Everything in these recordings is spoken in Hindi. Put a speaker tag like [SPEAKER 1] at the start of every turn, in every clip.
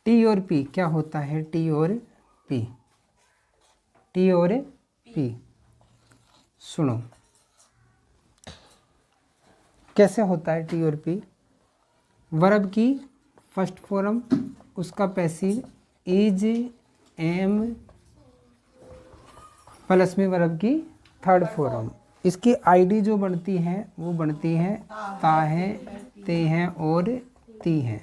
[SPEAKER 1] टी और पी क्या होता है? टी और पी, टी और पी। सुनो कैसे होता है टी और पी। वर्ब की फर्स्ट फॉर्म, उसका पैसिव इज, एम, प्लस में वर्ब की थर्ड फॉर्म। इसकी आईडी जो बनती है वो बनती है ता है, ते हैं और ती हैं।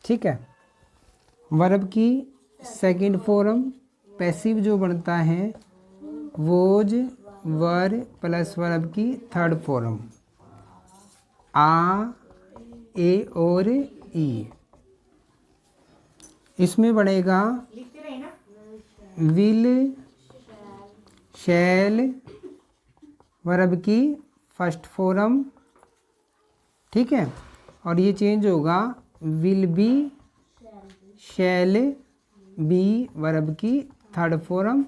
[SPEAKER 1] ठीक है। वर्ब की सेकंड फॉर्म पैसिव जो बनता है वोज, वर प्लस वर्ब की थर्ड फॉर्म आ, ए और ई। इसमें बनेगा विल, शैल वर्ब की फर्स्ट फॉर्म। ठीक है। और ये चेंज होगा will be, shall be verb की थर्ड फॉर्म,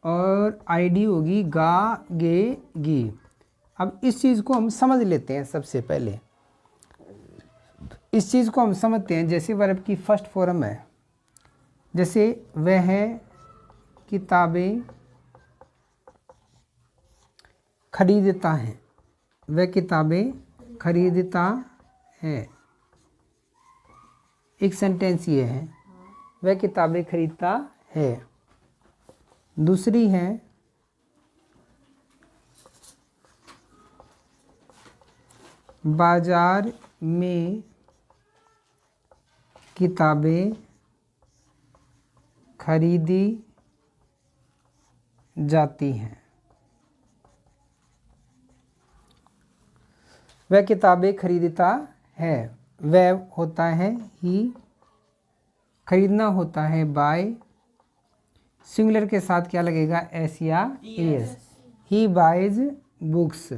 [SPEAKER 1] और आईडी होगी गा, गे, गी। अब इस चीज़ को हम समझ लेते हैं। सबसे पहले इस चीज़ को हम समझते हैं। जैसे वर्ब की फर्स्ट फॉर्म है, जैसे वह किताबें खरीदता है, वह किताबें खरीदता है। एक सेंटेंस ये है, वह किताबें खरीदता है। दूसरी है बाजार में किताबें खरीदी जाती हैं, वह किताबें खरीदता है। वह होता है ही, खरीदना होता है बाय। सिंगुलर के साथ क्या लगेगा? एस या एस। ही बाइज बुक्स,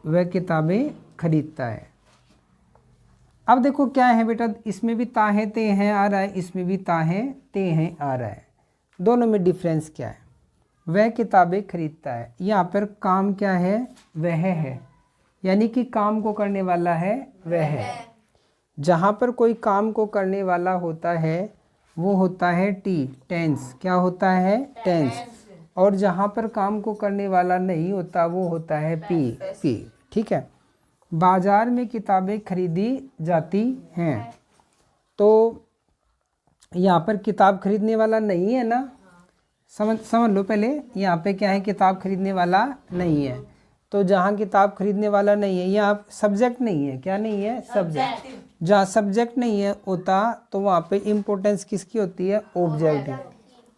[SPEAKER 1] वह किताबें खरीदता है। अब देखो क्या है बेटा, इसमें भी ता है ते हैं आ रहा है, इसमें भी ता है ते हैं आ रहा है। दोनों में डिफरेंस क्या है? वह किताबें खरीदता है, यहाँ पर काम क्या है? वह है, यानी कि काम को करने वाला है वह है। जहाँ पर कोई काम को करने वाला होता है वो होता है टी, टेंस। क्या होता है? टेंस। और जहाँ पर काम को करने वाला नहीं होता वो होता है पी, पी। ठीक है। बाजार में किताबें खरीदी जाती हैं, तो यहाँ पर किताब खरीदने वाला नहीं है ना। समझ लो पहले, यहाँ पे क्या है? किताब खरीदने वाला नहीं है। तो जहाँ किताब खरीदने वाला नहीं है, यहाँ सब्जेक्ट नहीं है। क्या नहीं है? सब्जेक्ट। जहाँ सब्जेक्ट नहीं है होता तो वहाँ पे इम्पोर्टेंस किसकी होती है? ऑब्जेक्ट।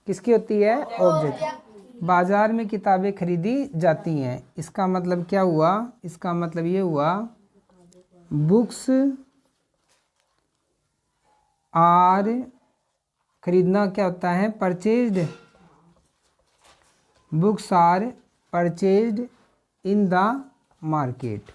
[SPEAKER 1] किसकी होती है? ऑब्जेक्ट। बाजार में किताबें खरीदी जाती हैं, इसका मतलब क्या हुआ? इसका मतलब ये हुआ बुक्स आर, खरीदना क्या होता है? Purchased. Books are purchased in the market.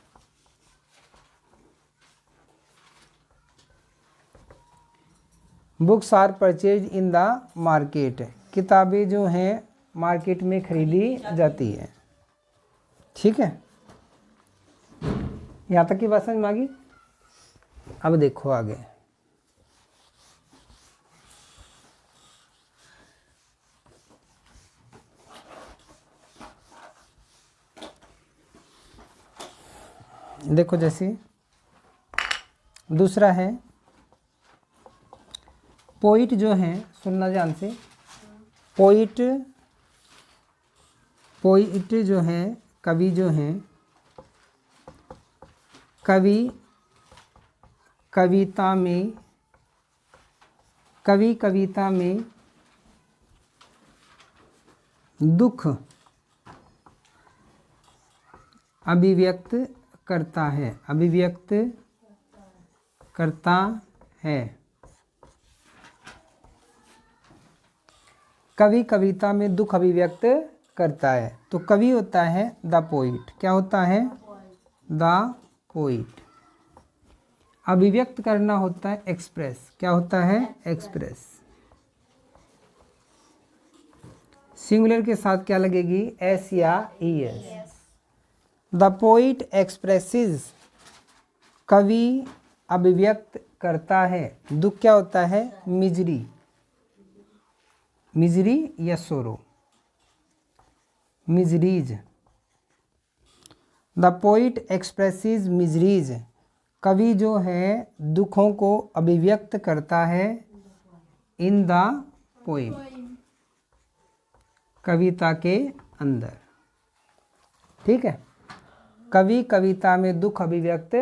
[SPEAKER 1] Books are purchased in the market, किताबें जो हैं मार्केट में खरीदी जाती है। ठीक है। यहाँ तक की बात समझ में आ गई? अब देखो आगे। देखो जैसे दूसरा है पोइट जो है, सुनना ध्यान से। पोइट, पोइट जो है कवि जो है, कवि कविता में, कवि कविता में दुख अभिव्यक्त करता है, अभिव्यक्त करता है। कवि कविता में दुख अभिव्यक्त करता है, तो कवि होता है द पोइट। क्या होता है? The poet. अभिव्यक्त करना होता है एक्सप्रेस। क्या होता है? एक्सप्रेस। सिंगुलर के साथ क्या लगेगी? एस या E S. The poet expresses, कवि अभिव्यक्त करता है। दुख क्या होता है? मिजरी, मिजरी या सोरो, miseries. The poet expresses miseries, कवि जो है दुखों को अभिव्यक्त करता है इन द पोइम, कविता के अंदर। ठीक है, कवि कविता में दुख अभिव्यक्त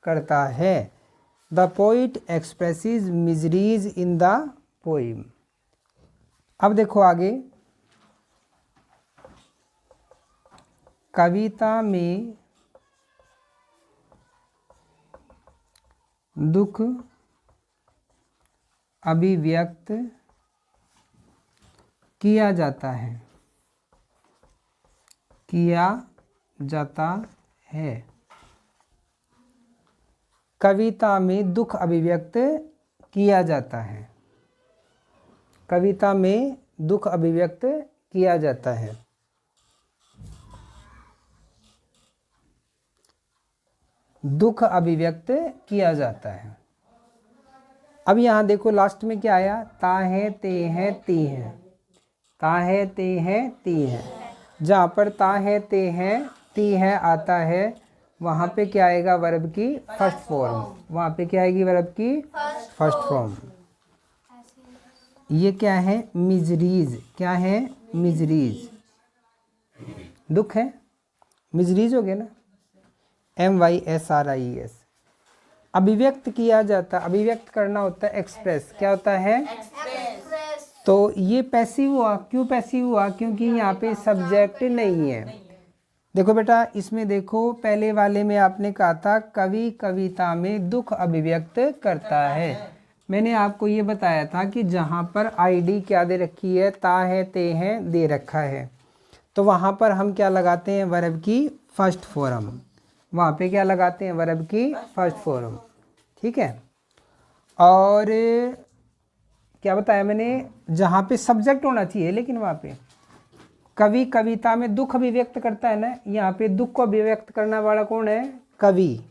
[SPEAKER 1] करता है। The poet expresses miseries in the poem. अब देखो आगे, कविता में दुख अभिव्यक्त किया जाता है, किया जाता है। कविता में दुख अभिव्यक्त किया जाता है, कविता में दुख अभिव्यक्त किया जाता है। दुख अभिव्यक्त किया जाता है। अब यहाँ देखो लास्ट में क्या आया? ता है, ते हैं, ती हैं, ता है, ते हैं, ती हैं। जहाँ पर ता है, ते हैं, ती है आता है, वहाँ पे क्या आएगा? वर्ब की फर्स्ट फॉर्म। वहाँ पे क्या आएगी? वर्ब की फर्स्ट फॉर्म। ये क्या है? मिजरीज। क्या है? मिजरीज, दुख है, मिजरीज हो गया ना, MYSRIES। अभिव्यक्त किया जाता, अभिव्यक्त करना होता है एक्सप्रेस। क्या होता है? एक्सप्रेस। तो ये पैसिव हुआ। क्यों पैसिव हुआ? क्योंकि यहाँ पे सब्जेक्ट नहीं है। देखो बेटा, इसमें देखो पहले वाले में आपने कहा था कवि कविता में दुख अभिव्यक्त करता है। मैंने आपको ये बताया था कि जहाँ पर आईडी क्या दे रखी है? ता है, ते हैं दे रखा है, तो वहाँ पर हम क्या लगाते हैं? वर्ब की फर्स्ट फॉर्म। वहाँ पे क्या लगाते हैं? वर्ब की फर्स्ट फॉर्म। ठीक है। और क्या बताया मैंने? जहाँ पे सब्जेक्ट होना चाहिए, लेकिन वहाँ पे कवि कविता में दुख अभिव्यक्त करता है ना, यहाँ पे दुख को अभिव्यक्त करने वाला कौन है? कवि।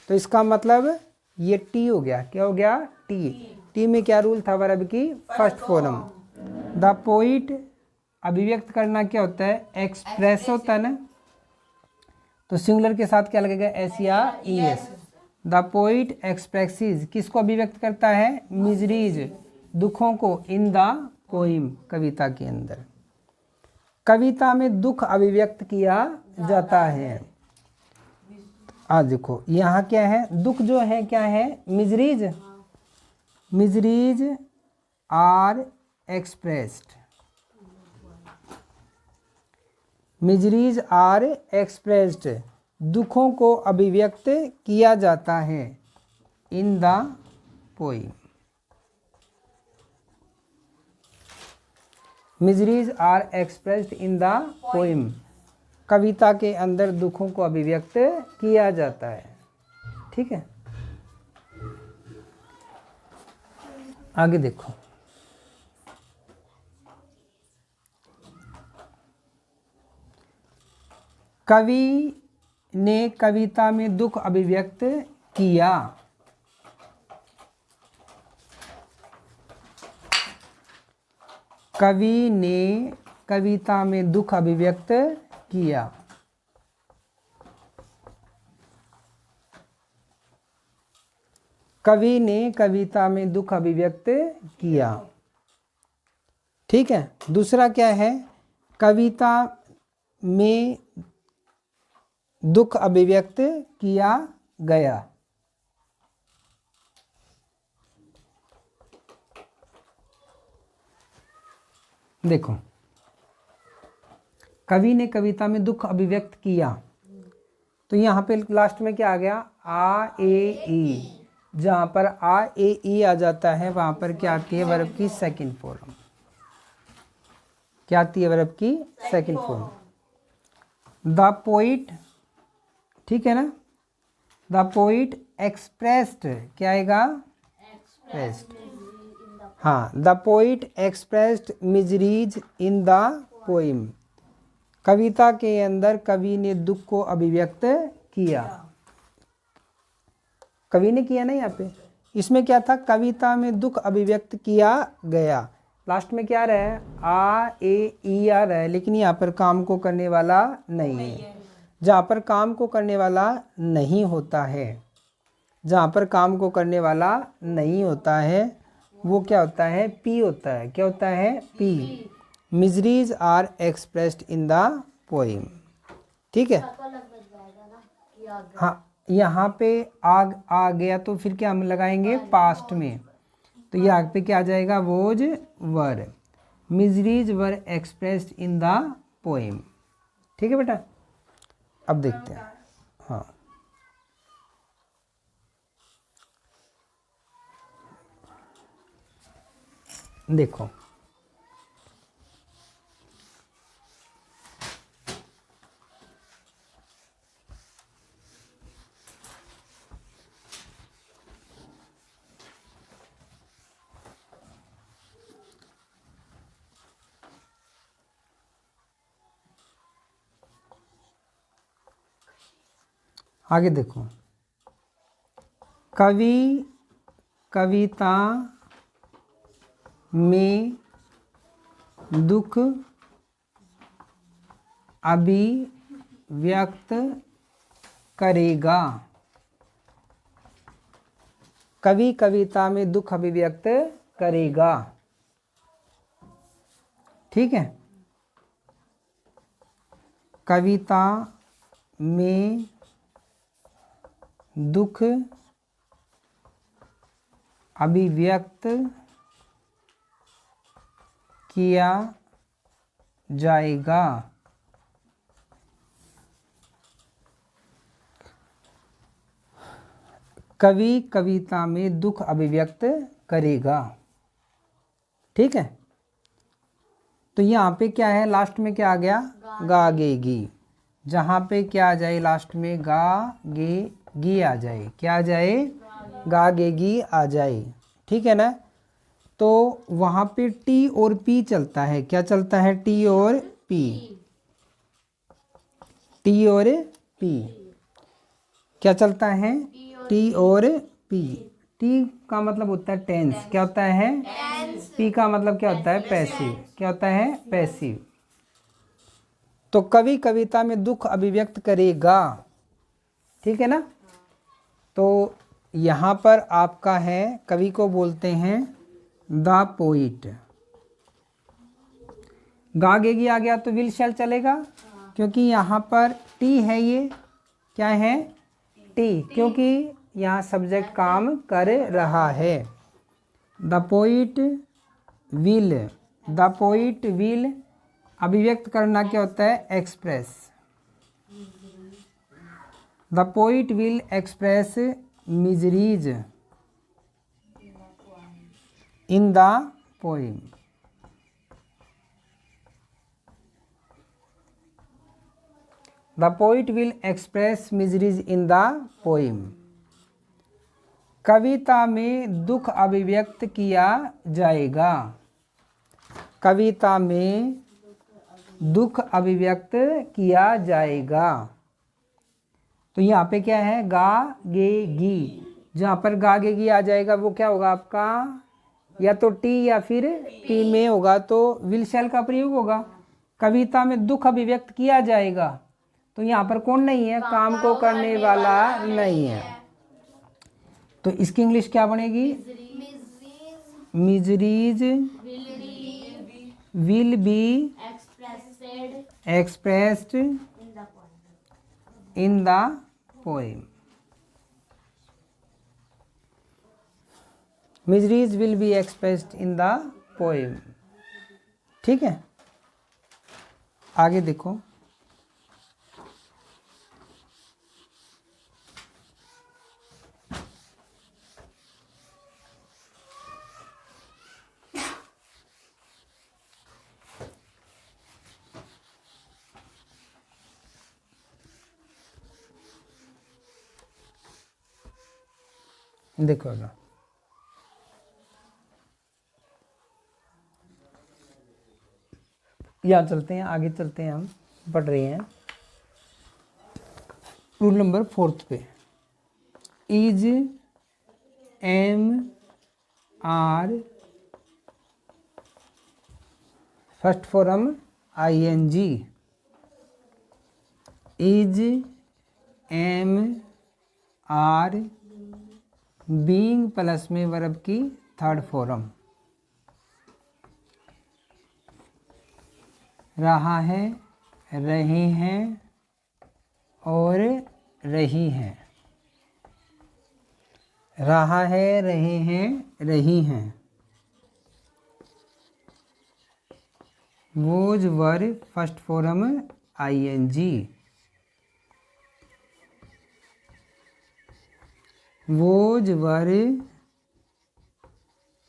[SPEAKER 1] तो इसका मतलब ये टी हो गया। क्या हो गया? टी। टी में क्या रूल था? वर्ब की फर्स्ट फॉर्म। द पोइट, अभिव्यक्त करना क्या होता है? एक्सप्रेस होता है ना, तो सिंगुलर के साथ क्या लगेगा? SES। द पोइट एक्सप्रेसिज, किसको अभिव्यक्त करता है? मिजरीज, दुखों को, इन द पोइम, कविता के अंदर। कविता में दुख अभिव्यक्त किया जाता है। आज देखो यहाँ क्या है? दुख जो है क्या है? Miseries, miseries are expressed, miseries are expressed, दुखों को अभिव्यक्त किया जाता है in the poem. Miseries are expressed in the poem, कविता के अंदर दुखों को अभिव्यक्त किया जाता है। ठीक है, आगे देखो। कवि ने कविता में दुख अभिव्यक्त किया। कवि ने कविता में दुख अभिव्यक्त किया। कवि ने कविता में दुख अभिव्यक्त किया। ठीक है। दूसरा क्या है? कविता में दुख अभिव्यक्त किया गया। देखो, कवि ने कविता में दुख अभिव्यक्त किया, तो यहाँ पे लास्ट में क्या आ गया? आ ए ई। जहाँ पर आ ए ई आ जाता है वहाँ पर क्या आती है? वर्ब की सेकंड फॉर्म। क्या आती है? वर्ब की सेकंड फॉर्म। द पोइट, ठीक है ना, द पोइट एक्सप्रेस्ड, क्या आएगा? एक्सप्रेस्ड। हाँ, the poet expressed miseries in the poem, कविता के अंदर कवि ने दुख को अभिव्यक्त किया। कवि ने किया ना यहाँ पे, इसमें क्या था, कविता में दुख अभिव्यक्त किया गया। लास्ट में क्या रहा है, आ ए ई आ रहा है, लेकिन यहाँ पर काम को करने वाला नहीं है। जहाँ पर काम को करने वाला नहीं होता है, जहाँ पर काम को करने वाला नहीं होता है, वो क्या होता है, पी होता है। क्या होता है, P. Miseries are expressed in the poem. ठीक है। हाँ, यहाँ पे आग आ गया तो फिर क्या हम लगाएंगे, पास्ट में। तो ये आग पे क्या आ जाएगा, was were. Miseries were expressed in the poem. ठीक है बेटा, अब देखते हैं। हाँ, देखो आगे देखो, कवि कविता में दुख अभिव्यक्त करेगा। कवि कविता में दुख अभिव्यक्त करेगा। ठीक है, कविता में दुख अभिव्यक्त किया जाएगा। कवि कविता में दुख अभिव्यक्त करेगा। ठीक है, तो यहाँ पे क्या है, लास्ट में क्या आ गया, गागेगी। जहाँ पे क्या आ जाए, लास्ट में गा गे गी आ जाए। क्या आ जाए, गागेगी आ जाए। ठीक है ना। तो वहाँ पे टी और पी चलता है। क्या चलता है, टी और पी। टी और पी क्या चलता है, टी और पी। टी का मतलब होता है टेंस। क्या होता है, पी का मतलब क्या होता है, पैसिव। क्या होता है, पैसिव। तो कवि कविता में दुख अभिव्यक्त करेगा। ठीक है ना। तो यहाँ पर आपका है, कवि को बोलते हैं द पोइट। गागेगी आ गया तो विल शैल चलेगा, क्योंकि यहाँ पर टी है। ये क्या है, टी, क्योंकि यहाँ सब्जेक्ट काम कर रहा है। The poet will, the poet will अभिव्यक्त करना क्या होता है, express. The poet will express miseries in the poem. The poet will express miseries in the poem. कविता में दुख अभिव्यक्त किया जाएगा। कविता में दुख अभिव्यक्त किया जाएगा। तो यहाँ पे क्या है, गा गे गी। जहाँ पर गा गे गी आ जाएगा वो क्या होगा आपका, या तो टी या फिर पी में होगा, तो विल शैल का प्रयोग होगा। कविता में दुख अभिव्यक्त किया जाएगा, तो यहाँ पर कौन नहीं है, काम को करने वाला नहीं है। तो इसकी इंग्लिश क्या बनेगी, miseries will be expressed in the poem. Miseries will be expressed in the poem. ठीक है, आगे देखो। देखो ना, यहाँ चलते हैं, आगे चलते हैं। हम पढ़ रहे हैं रूल नंबर 4 पे। Is am are, first form ING, is, am are, being plus में वर्ब की थर्ड फॉर्म, रहा है, रहे हैं और रही हैं। रहा है, रहे हैं, रही हैं। Was were, first form ING, was were,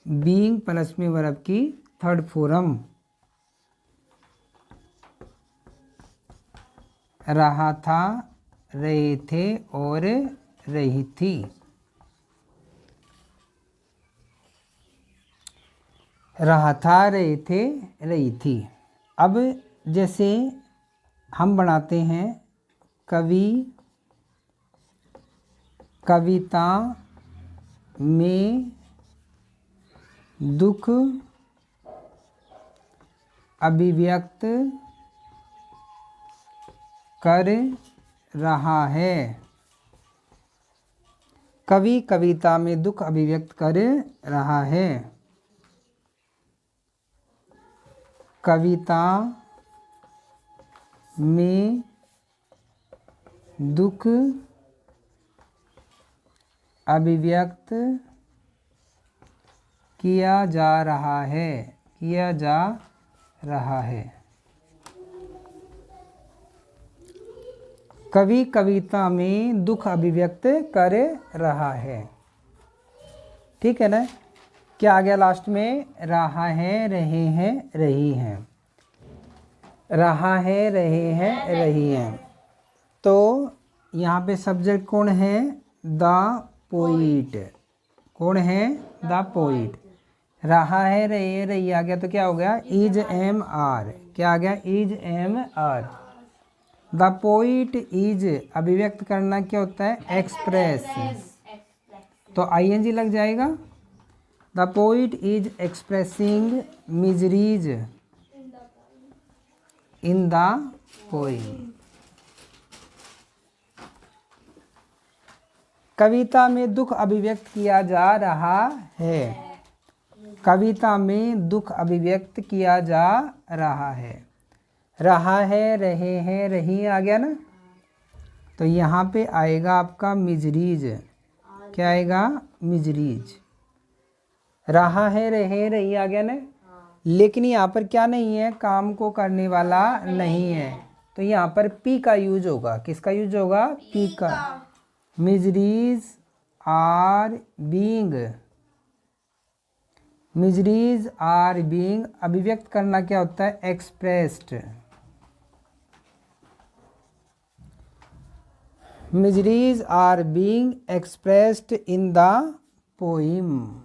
[SPEAKER 1] being plus में वर्ब की थर्ड फॉर्म, रहा था, रहे थे और रही थी। रहा था, रहे थे, रही थी। अब जैसे हम बनाते हैं कवि, कविता में दुख अभिव्यक्त कर रहा है। कवि कविता में दुख अभिव्यक्त कर रहा है। कविता में दुख अभिव्यक्त किया जा रहा है, किया जा रहा है। कवि कविता में दुख अभिव्यक्त कर रहा है। ठीक है ना। क्या आ गया लास्ट में? रहा है, रहे हैं, रही हैं। रहा है, रहे हैं, रही हैं। तो यहाँ पे सब्जेक्ट कौन है? The poet. कौन है? The poet. रहा है, रहे, रही आ गया तो क्या हो गया? Is, am, are. क्या आ गया? Is, am, are. The poet is अभिव्यक्त करना क्या होता है? एक्सप्रेस। तो ING लग जाएगा। The poet is expressing miseries in the poem. कविता में दुख अभिव्यक्त किया जा रहा है। कविता में दुख अभिव्यक्त किया जा रहा है। रहा है, रहे हैं, रही आ गया ना। तो यहाँ पे आएगा आपका मिजरीज। क्या आएगा? मिजरीज। रहा है, रहे, रही आ गया ना। लेकिन यहाँ पर क्या नहीं है? काम को करने वाला नहीं है। तो यहाँ पर पी का यूज होगा। किसका यूज होगा? पी का। Miseries are being. Miseries are being अभिव्यक्त करना क्या होता है? Expressed. Miseries are being expressed in the poem.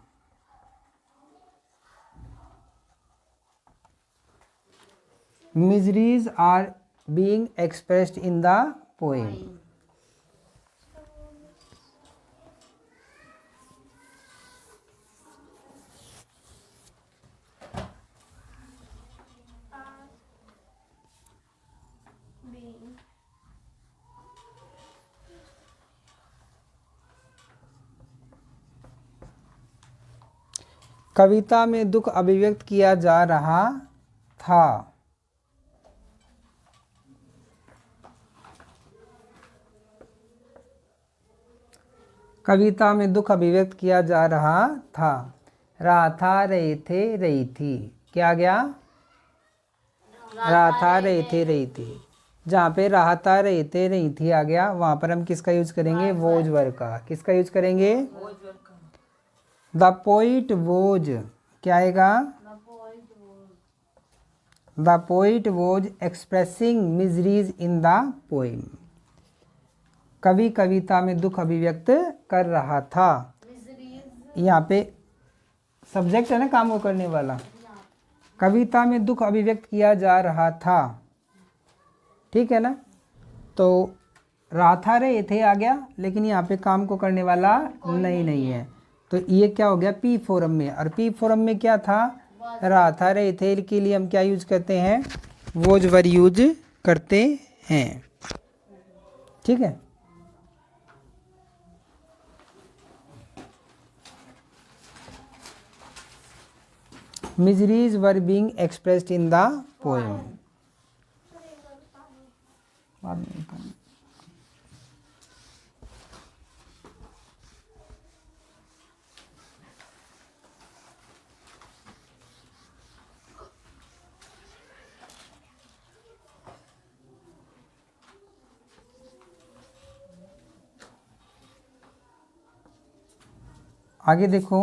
[SPEAKER 1] Miseries are being expressed in the poem. कविता में दुख अभिव्यक्त किया जा रहा था। कविता में दुख अभिव्यक्त किया जा रहा था। रहा था, रहे थे, रही थी। क्या आ गया? रहा था, रहे थे, रही थी। जहाँ पे रहा था, रहे थे, रही थी आ गया, वहाँ पर हम किसका यूज करेंगे? वोज वर्ब का। किसका यूज करेंगे? The poet was. क्या आएगा? The poet was expressing miseries in the poem. कवि कविता में दुख अभिव्यक्त कर रहा था। यहाँ पे सब्जेक्ट है ना, काम को करने वाला। कविता में दुख अभिव्यक्त किया जा रहा था। ठीक है ना। तो रहा था, रहे थे आ गया, लेकिन यहाँ पे काम को करने वाला नहीं है। तो ये क्या हो गया पी फॉर्म में, और पी फॉर्म में क्या था, रहा था। रहे थे के लिए हम क्या यूज करते हैं, वोज वर यूज करते हैं। ठीक है। Miseries were being expressed in the poem. बाद में बताऊंगा। आगे देखो,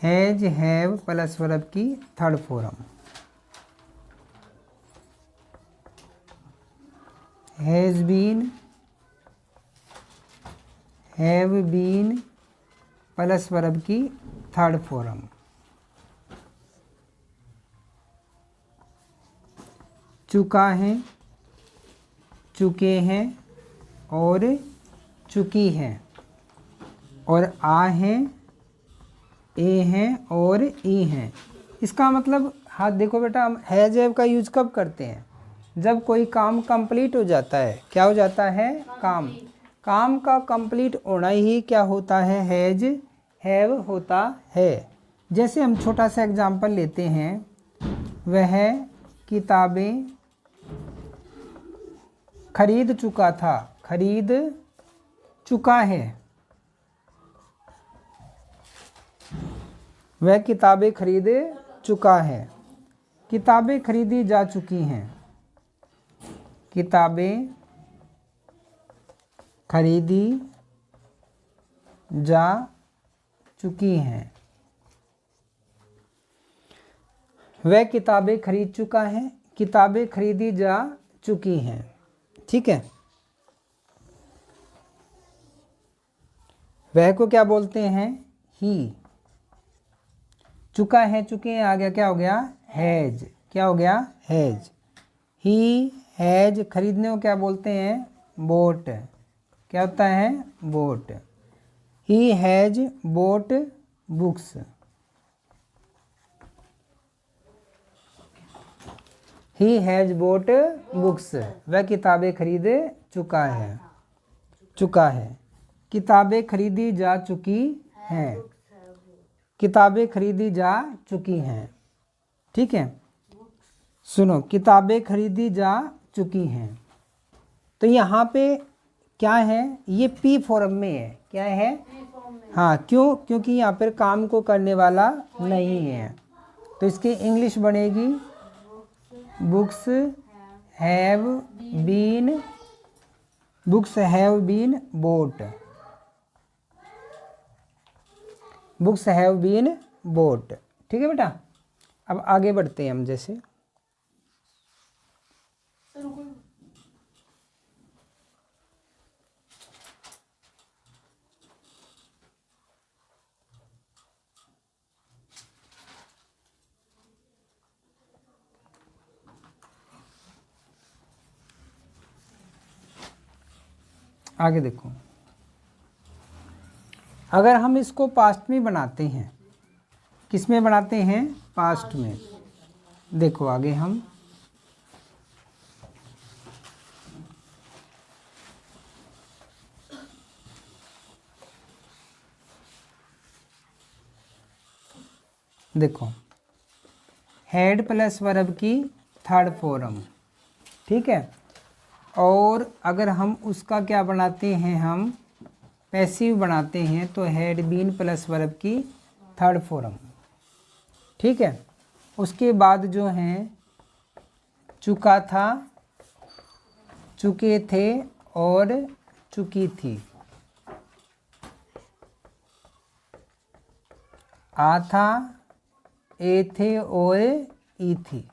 [SPEAKER 1] हैज हैव प्लस वर्ब की third form, has been, have been plus verb की थर्ड फॉर्म, चुका है, चुके हैं और चुकी है, और आ हैं, ए हैं और ई हैं। इसका मतलब हाथ देखो बेटा, हम हैज हैव का यूज कब करते हैं, जब कोई काम कंप्लीट हो जाता है। क्या हो जाता है, काम का कंप्लीट होना ही क्या होता है, हैज हैव होता है। जैसे हम छोटा सा एग्जांपल लेते हैं, वह किताबें खरीद चुका था, खरीद चुका है। वह किताबें खरीद चुका है। किताबें खरीदी जा चुकी हैं, किताबें खरीदी जा चुकी हैं। वह किताबें खरीद चुका है, किताबें खरीदी जा चुकी हैं। ठीक है। वह को क्या बोलते हैं, ही। चुका है, चुके हैं, आ गया क्या हो गया, हैज। क्या हो गया, हैज। ही हैज, खरीदने को क्या बोलते हैं, बोट। क्या होता है, boat. He has boat books. He has boat books, वह किताबें खरीद चुका है, चुका है। किताबें खरीदी जा चुकी हैं, किताबें खरीदी जा चुकी हैं। ठीक है। सुनो, किताबें खरीदी जा चुकी हैं, तो यहाँ पे क्या है, ये पी फॉर्म में है। क्या है, हाँ, क्यों, क्योंकि यहाँ पर काम को करने वाला नहीं है, तो इसकी इंग्लिश बनेगी books have been, books have been bought, books have been bought. ठीक है बेटा। अब आगे बढ़ते हैं हम, जैसे आगे देखो, अगर हम इसको पास्ट में बनाते हैं, किस में बनाते हैं, पास्ट में। देखो आगे हम देखो, हेड प्लस वर्ब की थर्ड फॉर्म। ठीक है। और अगर हम उसका क्या बनाते हैं, हम पैसिव बनाते हैं, तो हैड बीन प्लस वर्ब की थर्ड फॉर्म। ठीक है। उसके बाद जो हैं, चुका था, चुके थे और चुकी थी। आ था, ए थे और ई थी।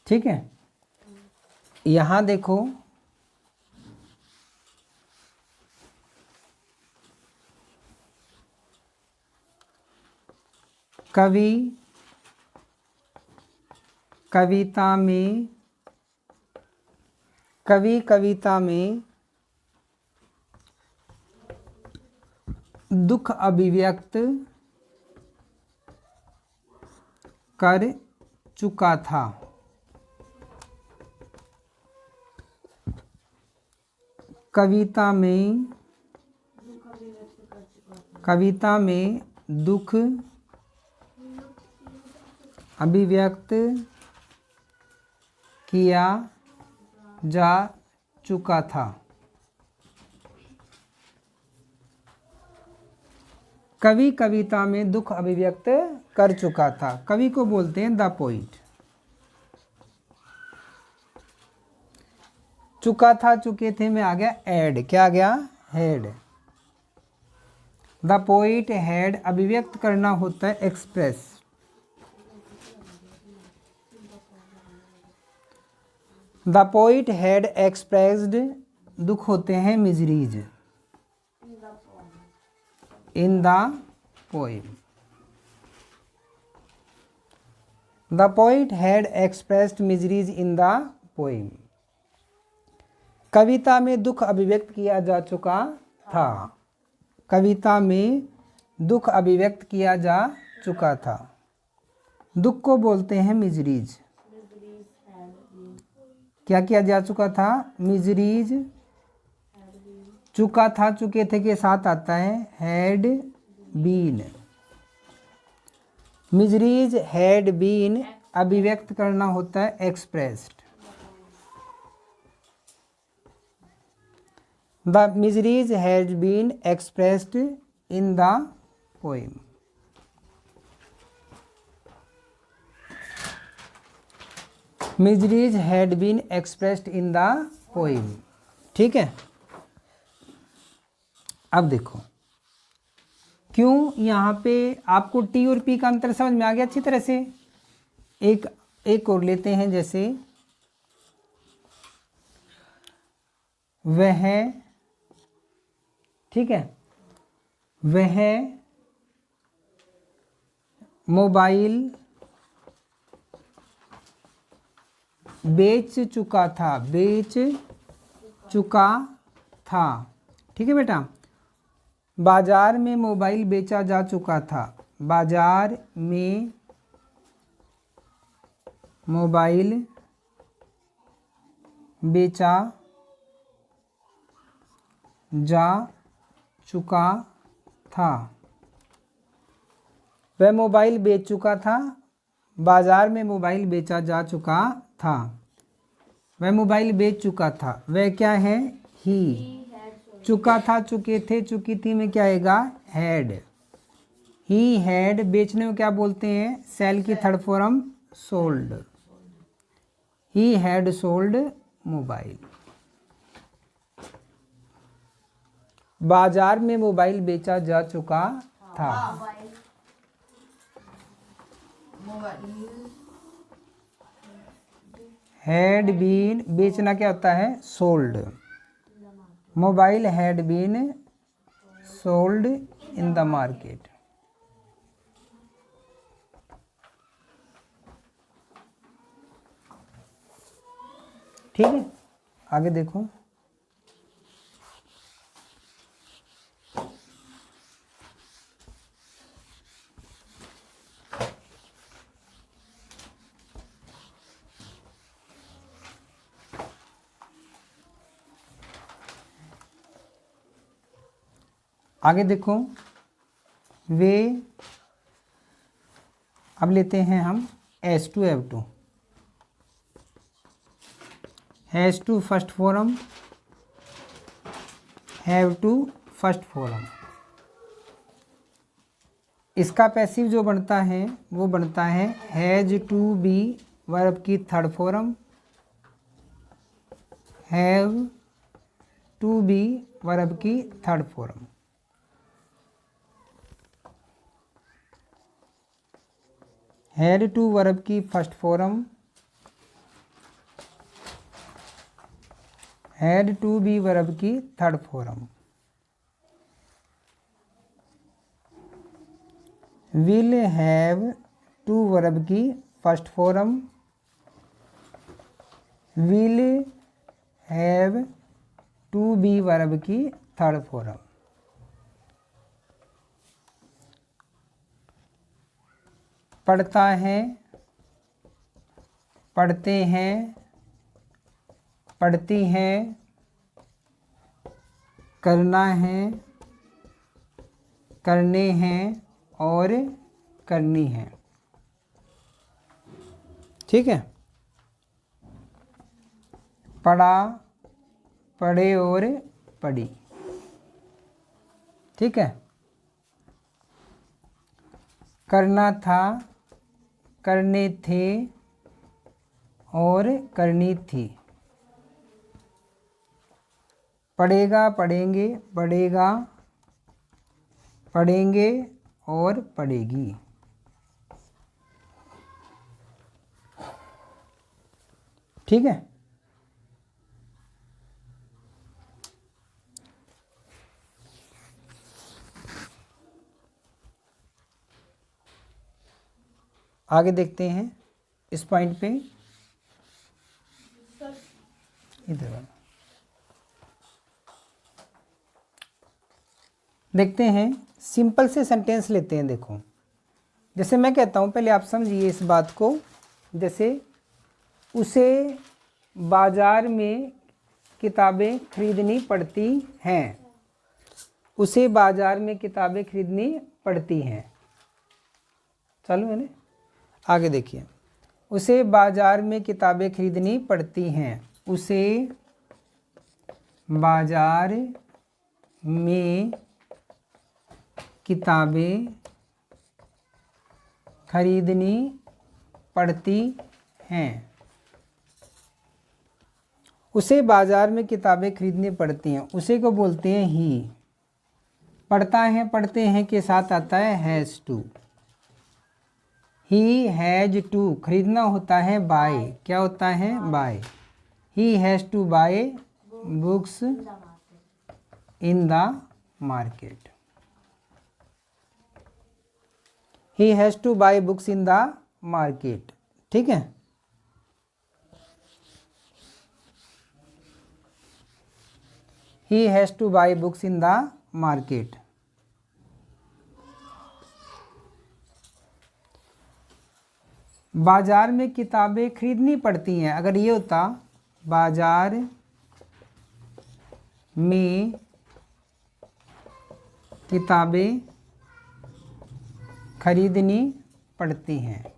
[SPEAKER 1] ठीक है। यहाँ देखो, कवि कविता में, कवि कविता में दुख अभिव्यक्त कर चुका था। कविता में दुख अभिव्यक्त किया जा चुका था। कवि कविता में दुख अभिव्यक्त कर चुका था। कवि को बोलते हैं द पोइट। चुका था, चुके थे में आ गया एड। क्या आ गया? हैड। द पोइट हैड, अभिव्यक्त करना होता है express. The poet had expressed, दुख होते हैं miseries in the poem. The poet had expressed miseries in the poem. कविता में दुख अभिव्यक्त किया जा चुका था। कविता में दुख अभिव्यक्त किया जा चुका था। दुख को बोलते हैं मिजरीज। क्या किया जा चुका था? मिजरीज। चुका था, चुके थे के साथ आता है had been. Miseries had been, अभिव्यक्त करना होता है expressed. The miseries has been expressed in the poem. Miseries had been expressed in the poem. ठीक है, अब देखो क्यों यहाँ पे आपको टी और पी का अंतर समझ में आ गया अच्छी तरह से। एक और लेते हैं, जैसे वह, ठीक है, वह मोबाइल बेच चुका था। बेच चुका था, ठीक है बेटा। बाजार में मोबाइल बेचा जा चुका था। बाजार में मोबाइल बेचा जा चुका था। वह मोबाइल बेच चुका था। बाजार में मोबाइल बेचा जा चुका था। वह मोबाइल बेच चुका था। वह क्या है? ही। चुका था, चुके थे, चुकी थी में क्या आएगा? हैड। ही हैड, बेचने को क्या बोलते हैं? सेल की third form sold. He had sold mobile. बाजार में मोबाइल बेचा जा चुका था। हैड बीन, बेचना क्या होता है? Sold. Mobile had been sold in the market. ठीक है, आगे देखो। आगे देखो, वे, अब लेते हैं हम S2 F2। Has to first form, have to first form. इसका पैसिव जो बनता है वो बनता है हैज़ टू बी वर्ब की third form, have to be verb की third form. Had to verb की first form, had to be verb की third form. Will have to verb की first form, will have to be verb की थर्ड फॉर्म। पढ़ता है, पढ़ते हैं, पढ़ती हैं, करना है, करने हैं और करनी है। ठीक है। पढ़ा, पढ़े और पढ़ी। ठीक है। करना था, करने थे और करनी थी। पढ़ेगा, पढ़ेंगे, पढ़ेगा, पढ़ेंगे और पढ़ेगी। ठीक है। आगे देखते हैं इस पॉइंट पे। इधर देखते हैं, सिंपल से सेंटेंस लेते हैं। देखो, जैसे मैं कहता हूँ, पहले आप समझिए इस बात को। जैसे उसे बाजार में किताबें खरीदनी पड़ती हैं। उसे बाजार में किताबें खरीदनी पड़ती हैं। चालू है ना? आगे देखिए, उसे बाजार में किताबें खरीदनी पड़ती हैं। उसे बाजार में किताबें खरीदनी पड़ती हैं। उसे बाजार में किताबें खरीदनी पड़ती हैं, उसे को बोलते हैं ही। पढ़ता है, पढ़ते हैं के साथ आता है has to. He has to, खरीदना होता है बाय। क्या होता है? Buy. He has to buy books in the market. He has to buy books in the market. ठीक है। He has to buy books in the market. बाजार में किताबें खरीदनी पड़ती हैं, अगर ये होता बाजार में किताबें खरीदनी पड़ती हैं।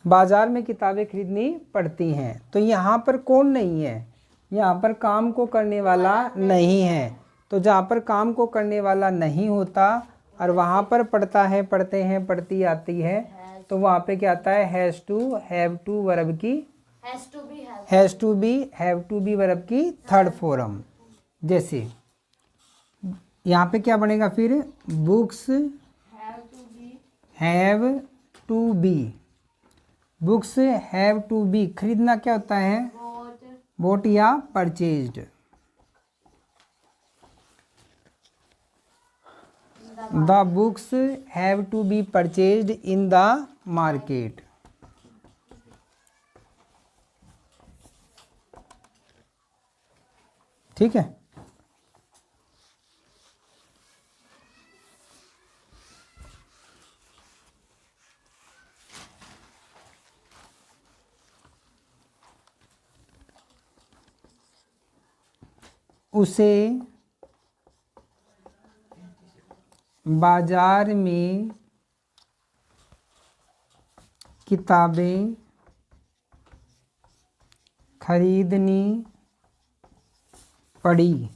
[SPEAKER 1] बाजार में किताबें खरीदनी पड़ती हैं, तो यहाँ पर कौन नहीं है? यहाँ पर काम को करने वाला नहीं है। तो जहाँ पर काम को करने वाला नहीं होता और वहाँ पर पढ़ता है, पढ़ते हैं, पढ़ती आती है, तो वहाँ पे क्या आता है? Has to, have to verb की, has to be, have to be verb की थर्ड फॉर्म। जैसे यहाँ पे क्या बनेगा फिर? Books have to be. Books have to be, खरीदना क्या होता है? बॉट या purchased. The books have to be purchased in the market. ठीक है। उसे बाजार में किताबें खरीदनी पड़ी।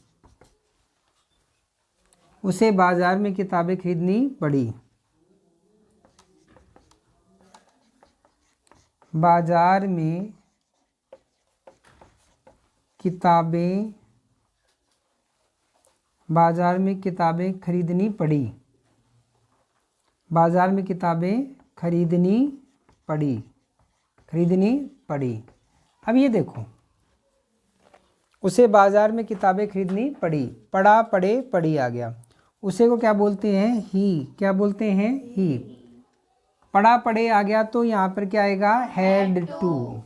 [SPEAKER 1] उसे बाजार में किताबें खरीदनी पड़ी। बाजार में किताबें, बाजार में किताबें खरीदनी पड़ी। बाजार में किताबें खरीदनी पड़ी, खरीदनी पड़ी। अब ये देखो, उसे बाजार में किताबें खरीदनी पड़ी, पढ़ा, पढ़े, पढ़ी आ गया। उसे को क्या बोलते हैं? ही। क्या बोलते हैं? ही। पढ़ा पढ़े आ गया तो यहाँ पर क्या आएगा, हैड टू।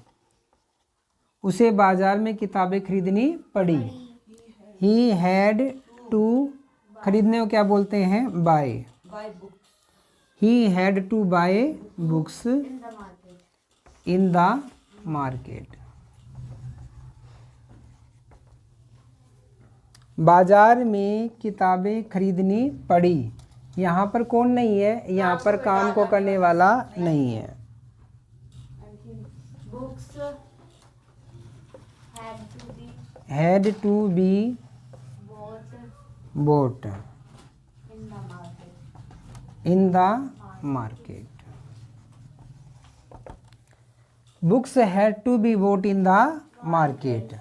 [SPEAKER 1] उसे बाजार में किताबें खरीदनी पड़ी। ही हैड टू, खरीदने को क्या बोलते हैं, buy. He had to buy books in the market. बाजार में किताबें खरीदनी पड़ी। यहाँ पर कौन नहीं है, यहाँ पर काम को करने वाला नहीं है। Had to be bought in the market. Books had to be bought in the market.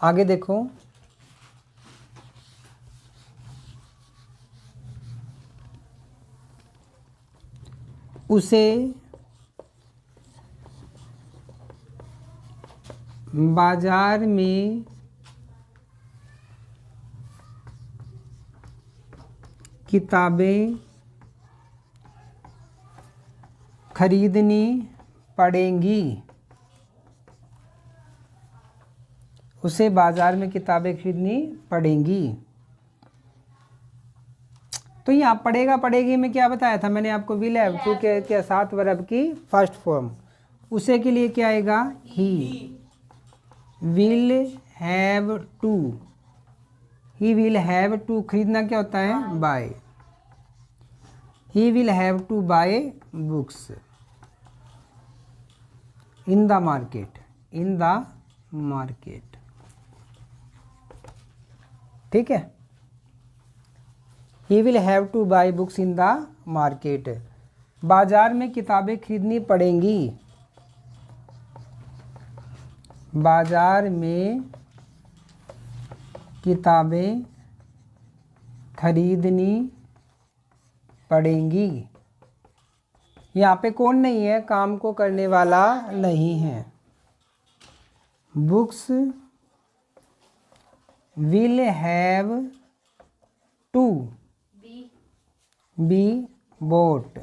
[SPEAKER 1] आगे देखो, उसे बाजार में किताबें खरीदनी पड़ेंगी। उसे बाजार में किताबें खरीदनी पड़ेंगी। तो यहाँ पड़ेगा पड़ेगी में क्या बताया था मैंने आपको, विल हैव टू के साथ वर्ब की फर्स्ट फॉर्म। उसे के लिए क्या आएगा, he will have to. He will have to, खरीदना क्या होता है, buy. He will have to buy books in the market, in the market. ठीक है, he will have to buy books in the market. बाजार में किताबें खरीदनी पड़ेंगी। बाजार में किताबें खरीदनी पड़ेंगी। यहाँ पे कौन नहीं है, काम को करने वाला नहीं है। Books will have to be bought.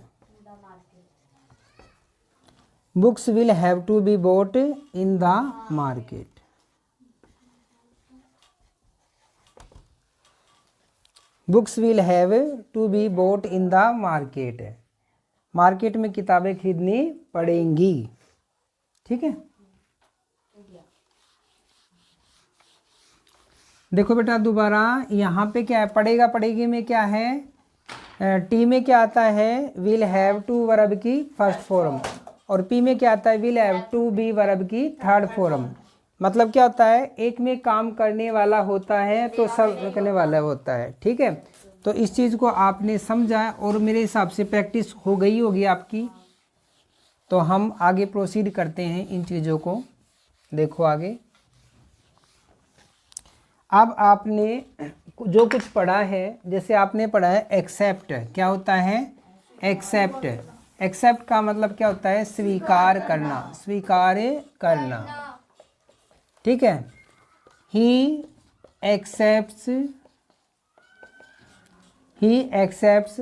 [SPEAKER 1] Books will have to be bought in the market. Books will have to be bought in the market. Market में किताबें खरीदनी पड़ेंगी। ठीक है, देखो बेटा दोबारा, यहाँ पे क्या है, पड़ेगा पड़ेगी में क्या है, टी में क्या आता है, विल हैव टू वर्ब की फर्स्ट फॉर्म, और पी में क्या आता है, will have to be verb की थर्ड फॉर्म। मतलब क्या होता है, एक में काम करने वाला होता है तो सब करने वाला होता है। ठीक है, तो इस चीज़ को आपने समझा और मेरे हिसाब से प्रैक्टिस हो गई होगी आपकी। तो हम आगे प्रोसीड करते हैं इन चीज़ों को। देखो आगे, अब आपने जो कुछ पढ़ा है, जैसे आपने पढ़ा है एक्सेप्ट, क्या होता है, एक्सेप्ट। एक्सेप्ट का मतलब क्या होता है, स्वीकार करना, स्वीकार करना। ठीक है, he accepts, he accepts,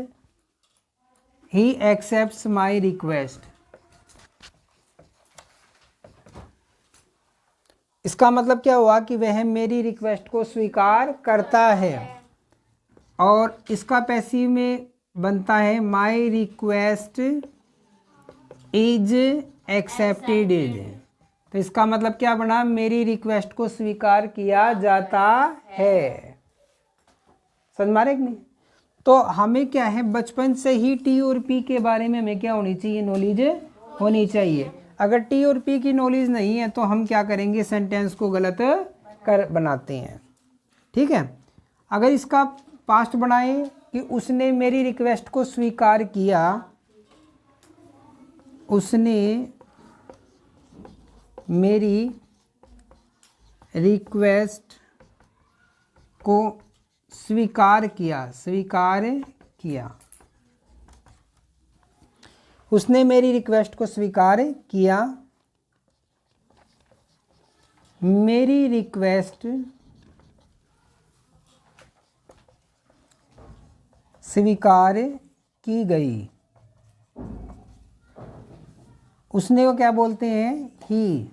[SPEAKER 1] he accepts my request. इसका मतलब क्या हुआ कि वह मेरी रिक्वेस्ट को स्वीकार करता है। और इसका पैसिव में बनता है माई रिक्वेस्ट इज एक्सेप्टेड। तो इसका मतलब क्या बना, मेरी रिक्वेस्ट को स्वीकार किया जाता है। समझ मारे कि नहीं। तो हमें क्या है, बचपन से ही टी और पी के बारे में हमें क्या होनी चाहिए, नॉलेज होनी चाहिए। अगर टी और पी की नॉलेज नहीं है तो हम क्या करेंगे, सेंटेंस को गलत कर बनाते हैं। ठीक है, अगर इसका पास्ट बनाए कि उसने मेरी रिक्वेस्ट को स्वीकार किया, उसने मेरी रिक्वेस्ट को स्वीकार किया, स्वीकार किया। उसने मेरी रिक्वेस्ट को स्वीकार किया, मेरी रिक्वेस्ट स्वीकार की गई। उसने को क्या बोलते हैं? ही।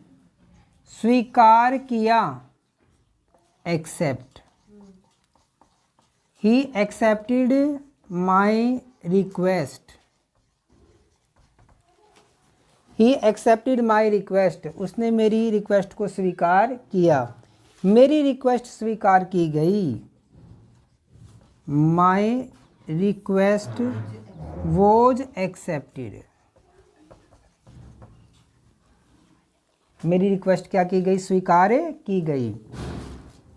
[SPEAKER 1] स्वीकार किया, accept. He accepted my request. He accepted my request. उसने मेरी रिक्वेस्ट को स्वीकार किया, मेरी रिक्वेस्ट स्वीकार की गई। My request was accepted. मेरी रिक्वेस्ट क्या की गई? स्वीकार की गई।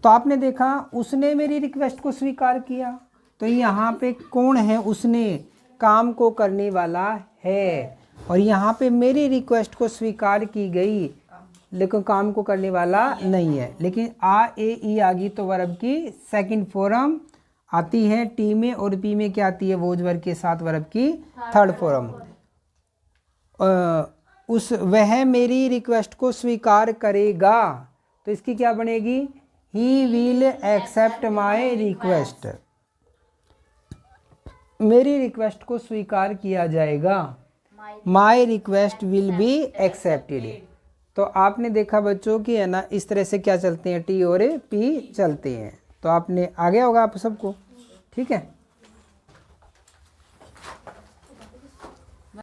[SPEAKER 1] तो आपने देखा उसने मेरी रिक्वेस्ट को स्वीकार किया, तो यहाँ पे कौन है? उसने, काम को करने वाला है। और यहाँ पे मेरी रिक्वेस्ट को स्वीकार की गई, लेकिन काम को करने वाला नहीं है। लेकिन आ ए ई आ गई तो वर्ब की सेकंड फॉर्म आती है टी में, और पी में क्या आती है? वोज वर्ब के साथ वर्ब की थर्ड फॉर्म। वह मेरी रिक्वेस्ट को स्वीकार करेगा, तो इसकी क्या बनेगी? He will accept my request. मेरी रिक्वेस्ट को स्वीकार किया जाएगा, my request will be accepted. तो आपने देखा बच्चों कि है ना, इस तरह से क्या चलते हैं? टी और पी चलते हैं। तो आपने आ गया होगा आप सबको, ठीक है।